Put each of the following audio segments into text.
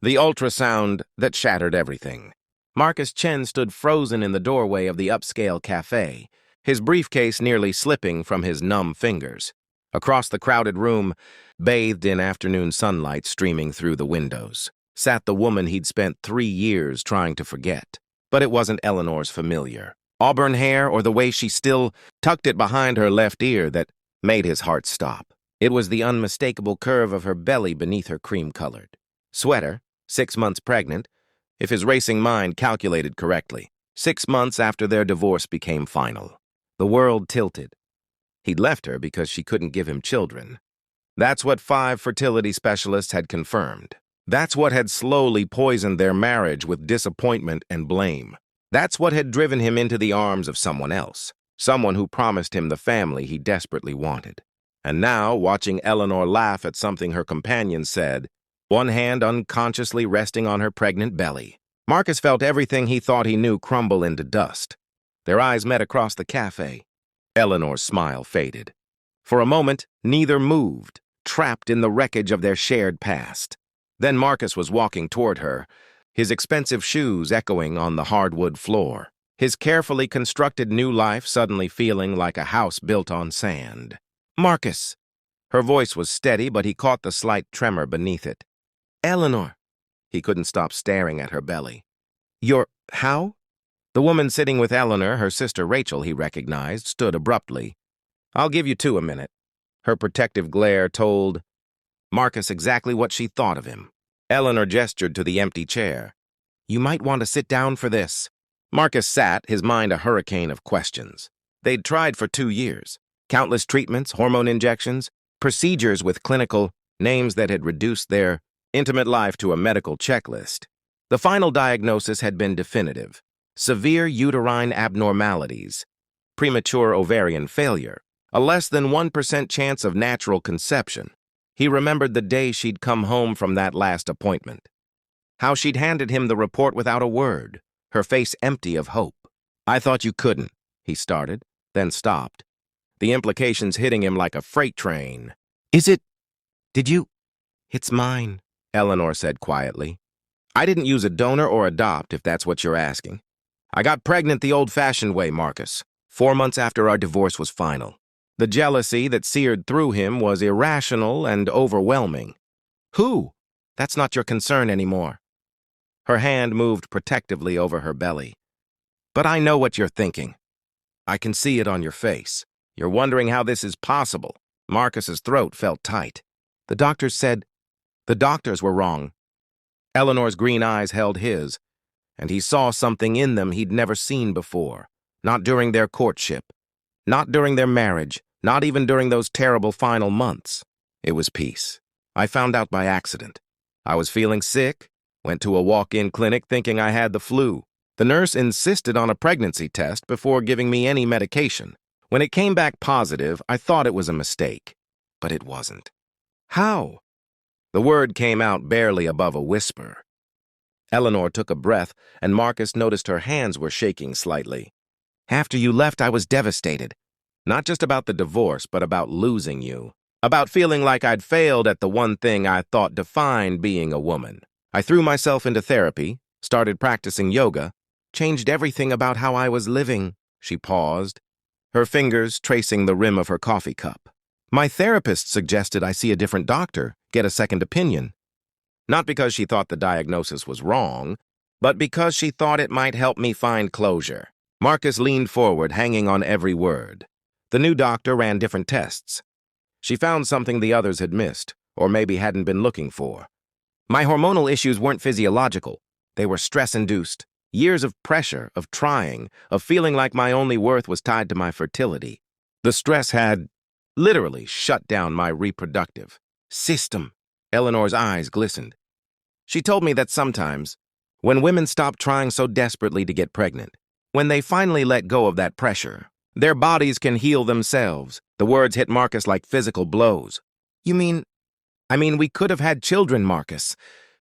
The ultrasound that shattered everything. Marcus Chen stood frozen in the doorway of the upscale cafe, his briefcase nearly slipping from his numb fingers. Across the crowded room, bathed in afternoon sunlight streaming through the windows, sat the woman he'd spent 3 years trying to forget. But it wasn't Eleanor's familiar auburn hair or the way she still tucked it behind her left ear that made his heart stop. It was the unmistakable curve of her belly beneath her cream-colored sweater, 6 months pregnant, if his racing mind calculated correctly. 6 months after their divorce became final. The world tilted. He'd left her because she couldn't give him children. That's what 5 fertility specialists had confirmed. That's what had slowly poisoned their marriage with disappointment and blame. That's what had driven him into the arms of someone else, someone who promised him the family he desperately wanted. And now, watching Eleanor laugh at something her companion said, one hand unconsciously resting on her pregnant belly, Marcus felt everything he thought he knew crumble into dust. Their eyes met across the cafe. Eleanor's smile faded. For a moment, neither moved, trapped in the wreckage of their shared past. Then Marcus was walking toward her, his expensive shoes echoing on the hardwood floor, his carefully constructed new life suddenly feeling like a house built on sand. "Marcus!" Her voice was steady, but he caught the slight tremor beneath it. "Eleanor!" He couldn't stop staring at her belly. How?" The woman sitting with Eleanor, her sister Rachel, he recognized, stood abruptly. "I'll give you 2 a minute." Her protective glare told Marcus exactly what she thought of him. Eleanor gestured to the empty chair. "You might want to sit down for this." Marcus sat, his mind a hurricane of questions. They'd tried for 2 years. Countless treatments, hormone injections, procedures with clinical names that had reduced their intimate life to a medical checklist. The final diagnosis had been definitive. Severe uterine abnormalities, premature ovarian failure, a less than 1% chance of natural conception. He remembered the day she'd come home from that last appointment. How she'd handed him the report without a word, her face empty of hope. "I thought you couldn't," he started, then stopped, the implications hitting him like a freight train. Did you? "It's mine," Eleanor said quietly. "I didn't use a donor or adopt, if that's what you're asking. I got pregnant the old-fashioned way, Marcus, 4 months after our divorce was final." The jealousy that seared through him was irrational and overwhelming. "Who? That's not your concern anymore." Her hand moved protectively over her belly. "But I know what you're thinking. I can see it on your face. You're wondering how this is possible." Marcus's throat felt tight. "The doctors said—" "The doctors were wrong." Eleanor's green eyes held his, and he saw something in them he'd never seen before. Not during their courtship. Not during their marriage. Not even during those terrible final months. It was peace. "I found out by accident. I was feeling sick, went to a walk-in clinic thinking I had the flu. The nurse insisted on a pregnancy test before giving me any medication. When it came back positive, I thought it was a mistake. But it wasn't." "How?" The word came out barely above a whisper. Eleanor took a breath, and Marcus noticed her hands were shaking slightly. "After you left, I was devastated. Not just about the divorce, but about losing you. About feeling like I'd failed at the one thing I thought defined being a woman. I threw myself into therapy, started practicing yoga, changed everything about how I was living." She paused, her fingers tracing the rim of her coffee cup. "My therapist suggested I see a different doctor, get a second opinion. Not because she thought the diagnosis was wrong, but because she thought it might help me find closure." Marcus leaned forward, hanging on every word. The new doctor ran different tests. She found something the others had missed, or maybe hadn't been looking for. "My hormonal issues weren't physiological. They were stress-induced. Years of pressure, of trying, of feeling like my only worth was tied to my fertility. The stress had literally shut down my reproductive system." Eleanor's eyes glistened. She told me that sometimes, when women stop trying so desperately to get pregnant, when they finally let go of that pressure, their bodies can heal themselves. The words hit Marcus like physical blows. "You mean, we could have had children, Marcus.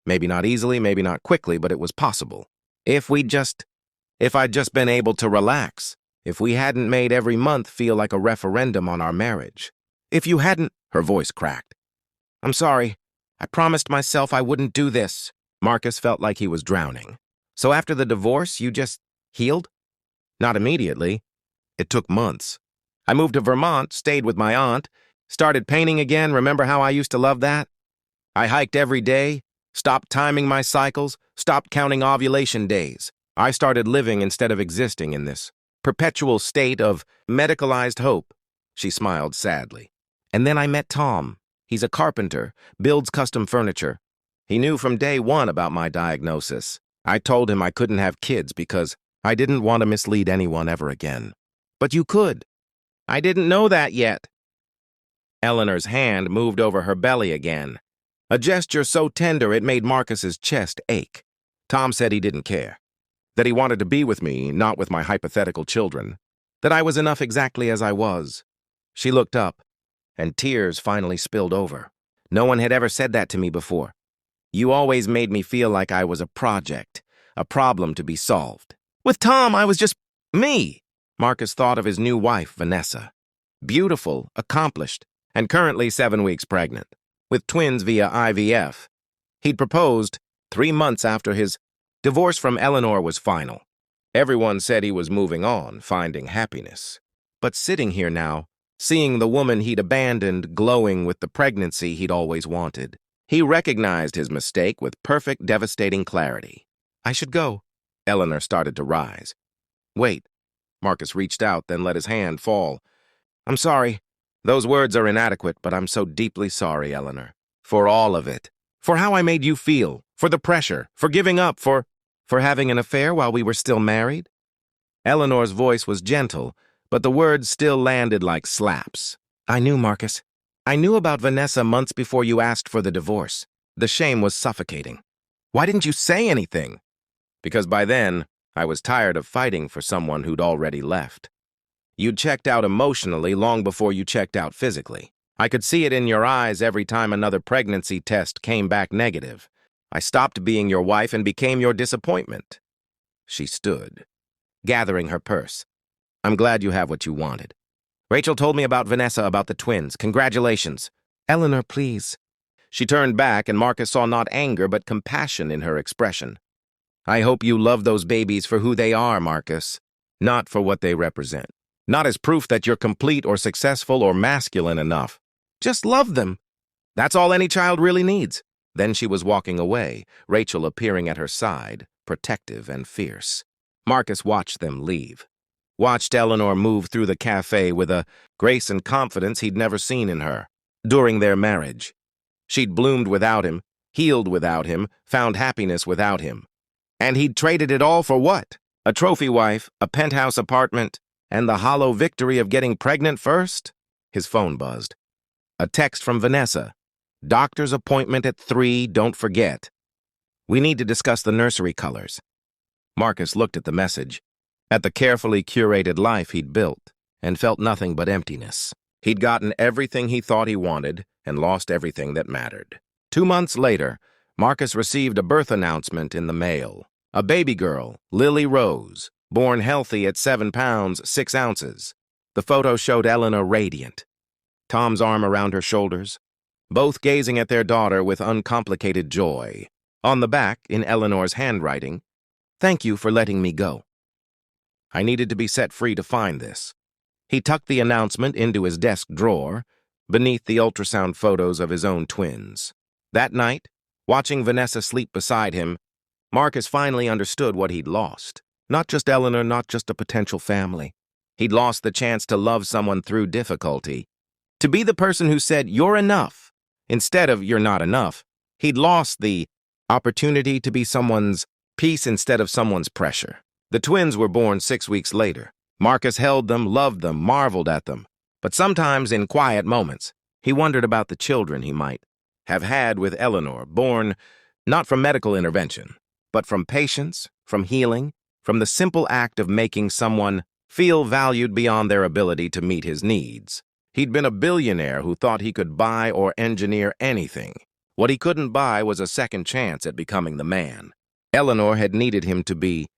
Maybe not easily, maybe not quickly, but it was possible. If I'd just been able to relax. If we hadn't made every month feel like a referendum on our marriage. If you hadn't—" Her voice cracked. "I'm sorry. I promised myself I wouldn't do this." Marcus felt like he was drowning. So after the divorce, you just healed? Not immediately. It took months. I moved to Vermont, stayed with my aunt, started painting again. Remember how I used to love that? I hiked every day, stopped timing my cycles, stopped counting ovulation days. I started living instead of existing in this perpetual state of medicalized hope. She smiled sadly. And then I met Tom. He's a carpenter, builds custom furniture. He knew from day one about my diagnosis. I told him I couldn't have kids because I didn't want to mislead anyone ever again. But you could. I didn't know that yet. Eleanor's hand moved over her belly again, a gesture so tender it made Marcus's chest ache. Tom said he didn't care, that he wanted to be with me, not with my hypothetical children, that I was enough exactly as I was. She looked up, and tears finally spilled over. No one had ever said that to me before. You always made me feel like I was a project, a problem to be solved. With Tom, I was just me. Marcus thought of his new wife, Vanessa. Beautiful, accomplished, and currently 7 weeks pregnant, with twins via IVF. He'd proposed 3 months after his divorce from Eleanor was final. Everyone said he was moving on, finding happiness. But sitting here now, seeing the woman he'd abandoned glowing with the pregnancy he'd always wanted, he recognized his mistake with perfect, devastating clarity. I should go. Eleanor started to rise. Wait. Marcus reached out, then let his hand fall. I'm sorry. Those words are inadequate, but I'm so deeply sorry, Eleanor. For all of it. For how I made you feel. For the pressure. For giving up. For having an affair while we were still married. Eleanor's voice was gentle, but the words still landed like slaps. I knew, Marcus. I knew about Vanessa months before you asked for the divorce. The shame was suffocating. Why didn't you say anything? Because by then, I was tired of fighting for someone who'd already left. You'd checked out emotionally long before you checked out physically. I could see it in your eyes every time another pregnancy test came back negative. I stopped being your wife and became your disappointment. She stood, gathering her purse. I'm glad you have what you wanted. Rachel told me about Vanessa, about the twins. Congratulations. Eleanor, please. She turned back, and Marcus saw not anger but compassion in her expression. I hope you love those babies for who they are, Marcus, not for what they represent. Not as proof that you're complete or successful or masculine enough. Just love them. That's all any child really needs. Then she was walking away, Rachel appearing at her side, protective and fierce. Marcus watched them leave. Watched Eleanor move through the cafe with a grace and confidence he'd never seen in her. During their marriage, she'd bloomed without him, healed without him, found happiness without him. And he'd traded it all for what? A trophy wife, a penthouse apartment, and the hollow victory of getting pregnant first? His phone buzzed. A text from Vanessa. Doctor's appointment at 3, don't forget. We need to discuss the nursery colors. Marcus looked at the message, at the carefully curated life he'd built, and felt nothing but emptiness. He'd gotten everything he thought he wanted and lost everything that mattered. 2 months later, Marcus received a birth announcement in the mail. A baby girl, Lily Rose, born healthy at 7 pounds, 6 ounces. The photo showed Eleanor radiant, Tom's arm around her shoulders, both gazing at their daughter with uncomplicated joy. On the back, in Eleanor's handwriting, thank you for letting me go. I needed to be set free to find this. He tucked the announcement into his desk drawer, beneath the ultrasound photos of his own twins. That night, watching Vanessa sleep beside him, Marcus finally understood what he'd lost. Not just Eleanor, not just a potential family. He'd lost the chance to love someone through difficulty. To be the person who said, you're enough, instead of you're not enough. He'd lost the opportunity to be someone's peace instead of someone's pressure. The twins were born 6 weeks later. Marcus held them, loved them, marveled at them. But sometimes, in quiet moments, he wondered about the children he might have had with Eleanor, born not from medical intervention, but from patience, from healing, from the simple act of making someone feel valued beyond their ability to meet his needs. He'd been a billionaire who thought he could buy or engineer anything. What he couldn't buy was a second chance at becoming the man. Eleanor had needed him to be